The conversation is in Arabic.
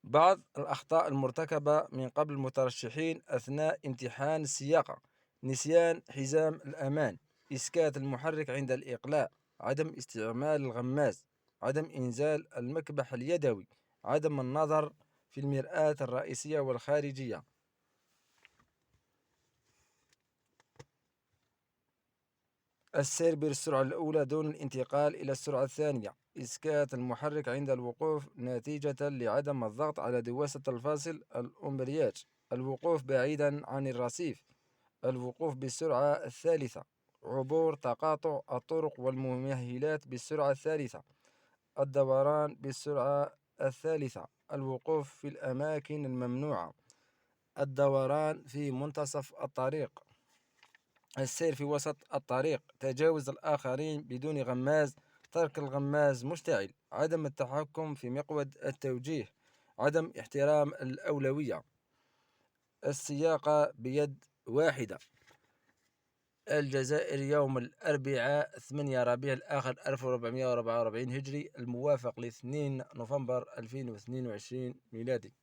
بعض الأخطاء المرتكبة من قبل المترشحين أثناء امتحان السياقة: نسيان حزام الأمان، إسكات المحرك عند الإقلاع، عدم استعمال الغماز، عدم إنزال المكبح اليدوي، عدم النظر في المرآة الرئيسية والخارجية. السير بالسرعة الأولى دون الانتقال إلى السرعة الثانية، إسكات المحرك عند الوقوف نتيجة لعدم الضغط على دواسة الفاصل الأمبرياج، الوقوف بعيدا عن الرصيف، الوقوف بالسرعة الثالثة، عبور تقاطع الطرق والممهلات بالسرعة الثالثة، الدوران بالسرعة الثالثة، الوقوف في الأماكن الممنوعة، الدوران في منتصف الطريق، السير في وسط الطريق، تجاوز الآخرين بدون غماز، ترك الغماز مشتعل، عدم التحكم في مقود التوجيه، عدم احترام الأولوية، السياقة بيد واحدة. الجزائر، يوم الأربعاء 8 ربيع الآخر 1444 هجري، الموافق ل2 نوفمبر 2022 ميلادي.